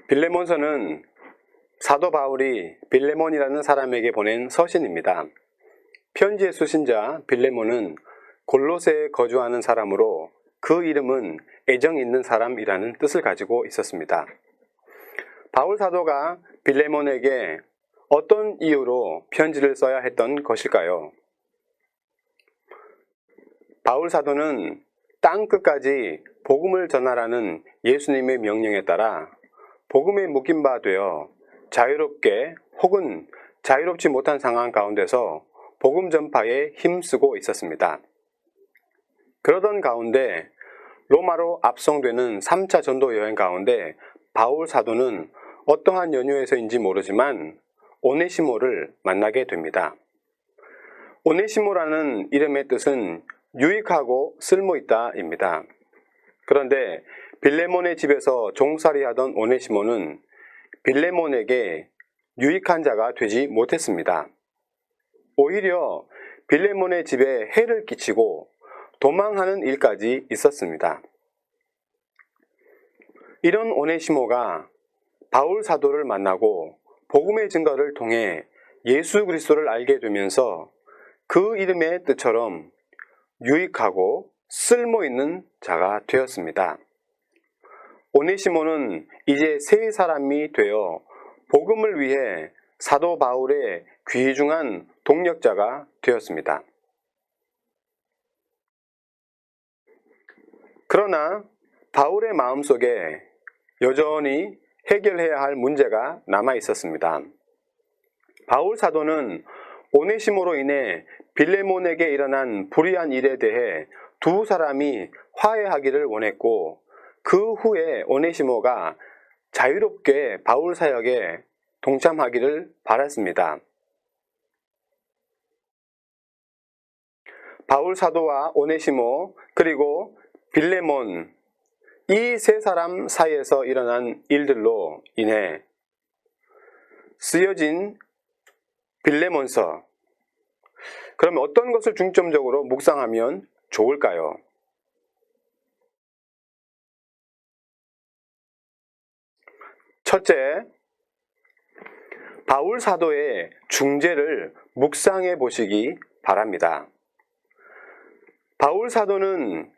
빌레몬서는 사도 바울이 빌레몬이라는 사람에게 보낸 서신입니다. 편지의 수신자 빌레몬은 골로새에 거주하는 사람으로 그 이름은 애정 있는 사람이라는 뜻을 가지고 있었습니다. 바울 사도가 빌레몬에게 어떤 이유로 편지를 써야 했던 것일까요? 바울 사도는 땅 끝까지 복음을 전하라는 예수님의 명령에 따라 복음에 묶인 바 되어 자유롭게 혹은 자유롭지 못한 상황 가운데서 복음 전파에 힘쓰고 있었습니다. 그러던 가운데 로마로 압송되는 3차 전도 여행 가운데 바울 사도는 어떠한 연유에서인지 모르지만 오네시모를 만나게 됩니다. 오네시모라는 이름의 뜻은 유익하고 쓸모있다입니다. 그런데 빌레몬의 집에서 종살이하던 오네시모는 빌레몬에게 유익한 자가 되지 못했습니다. 오히려 빌레몬의 집에 해를 끼치고 도망하는 일까지 있었습니다. 이런 오네시모가 바울 사도를 만나고 복음의 증거를 통해 예수 그리스도를 알게 되면서 그 이름의 뜻처럼 유익하고 쓸모있는 자가 되었습니다. 오네시모는 이제 새 사람이 되어 복음을 위해 사도 바울의 귀중한 동력자가 되었습니다. 그러나 바울의 마음속에 여전히 해결해야 할 문제가 남아 있었습니다. 바울 사도는 오네시모로 인해 빌레몬에게 일어난 불의한 일에 대해 두 사람이 화해하기를 원했고 그 후에 오네시모가 자유롭게 바울 사역에 동참하기를 바랐습니다. 바울 사도와 오네시모 그리고 빌레몬 이 세 사람 사이에서 일어난 일들로 인해 쓰여진 빌레몬서, 그러면 어떤 것을 중점적으로 묵상하면 좋을까요? 첫째, 바울 사도의 중재를 묵상해 보시기 바랍니다. 바울 사도는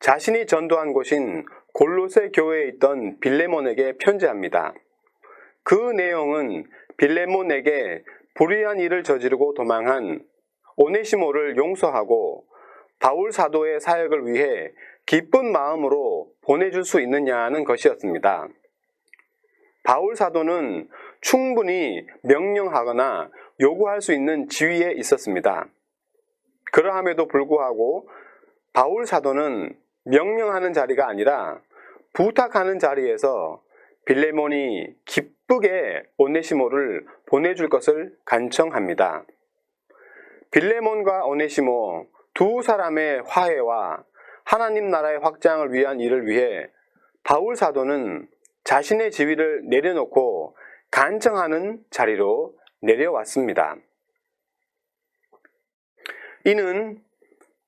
자신이 전도한 곳인 골로새 교회에 있던 빌레몬에게 편지합니다. 그 내용은 빌레몬에게 불의한 일을 저지르고 도망한 오네시모를 용서하고 바울 사도의 사역을 위해 기쁜 마음으로 보내줄 수 있느냐는 것이었습니다. 바울 사도는 충분히 명령하거나 요구할 수 있는 지위에 있었습니다. 그러함에도 불구하고 바울 사도는 명령하는 자리가 아니라 부탁하는 자리에서 빌레몬이 기쁘게 오네시모를 보내줄 것을 간청합니다. 빌레몬과 오네시모 두 사람의 화해와 하나님 나라의 확장을 위한 일을 위해 바울 사도는 자신의 지위를 내려놓고 간청하는 자리로 내려왔습니다. 이는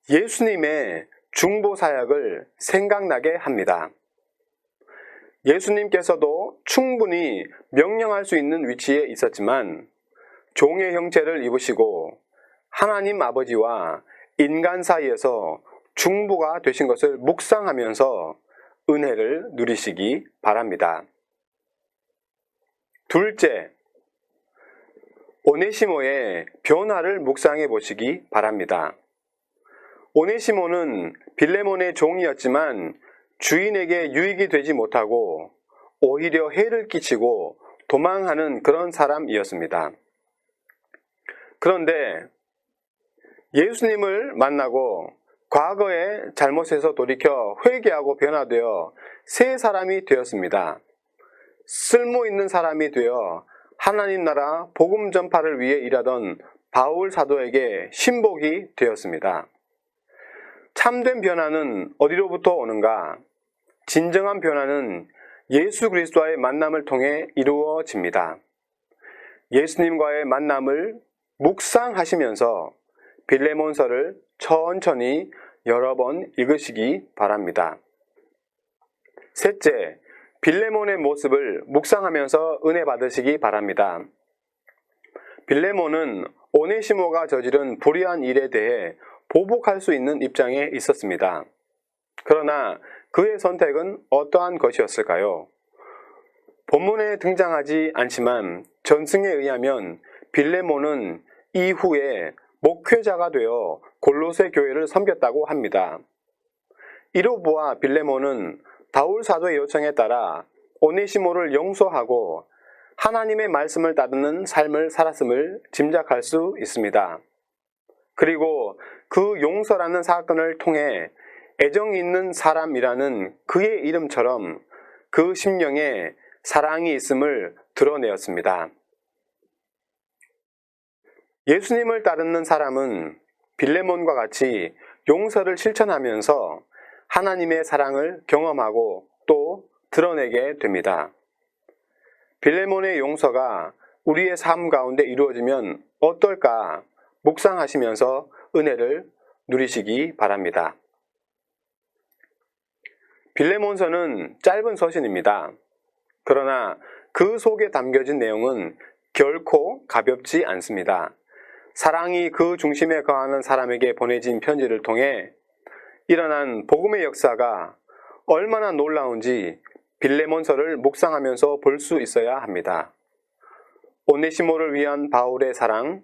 예수님의 중보 사역을 생각나게 합니다. 예수님께서도 충분히 명령할 수 있는 위치에 있었지만 종의 형체를 입으시고 하나님 아버지와 인간 사이에서 중보가 되신 것을 묵상하면서 은혜를 누리시기 바랍니다. 둘째, 오네시모의 변화를 묵상해 보시기 바랍니다. 오네시모는 빌레몬의 종이었지만 주인에게 유익이 되지 못하고 오히려 해를 끼치고 도망하는 그런 사람이었습니다. 그런데 예수님을 만나고 과거의 잘못에서 돌이켜 회개하고 변화되어 새 사람이 되었습니다. 쓸모있는 사람이 되어 하나님 나라 복음 전파를 위해 일하던 바울 사도에게 신복이 되었습니다. 참된 변화는 어디로부터 오는가? 진정한 변화는 예수 그리스도와의 만남을 통해 이루어집니다. 예수님과의 만남을 묵상하시면서 빌레몬서를 천천히 여러 번 읽으시기 바랍니다. 셋째, 빌레몬의 모습을 묵상하면서 은혜 받으시기 바랍니다. 빌레몬은 오네시모가 저지른 불의한 일에 대해 보복할 수 있는 입장에 있었습니다. 그러나 그의 선택은 어떠한 것이었을까요? 본문에 등장하지 않지만 전승에 의하면 빌레몬은 이후에 목회자가 되어 골로새 교회를 섬겼다고 합니다. 이로 보아 빌레몬은 바울 사도의 요청에 따라 오네시모를 용서하고 하나님의 말씀을 따르는 삶을 살았음을 짐작할 수 있습니다. 그리고 그 용서라는 사건을 통해 애정이 있는 사람이라는 그의 이름처럼 그 심령에 사랑이 있음을 드러내었습니다. 예수님을 따르는 사람은 빌레몬과 같이 용서를 실천하면서 하나님의 사랑을 경험하고 또 드러내게 됩니다. 빌레몬의 용서가 우리의 삶 가운데 이루어지면 어떨까 묵상하시면서 은혜를 누리시기 바랍니다. 빌레몬서는 짧은 서신입니다. 그러나 그 속에 담겨진 내용은 결코 가볍지 않습니다. 사랑이 그 중심에 거하는 사람에게 보내진 편지를 통해 일어난 복음의 역사가 얼마나 놀라운지 빌레몬서를 묵상하면서 볼 수 있어야 합니다. 오네시모를 위한 바울의 사랑,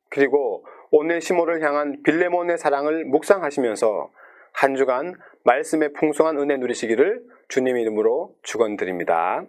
그리고 오네시모를 향한 빌레몬의 사랑을 묵상하시면서 한 주간 말씀의 풍성한 은혜 누리시기를 주님 이름으로 축원드립니다.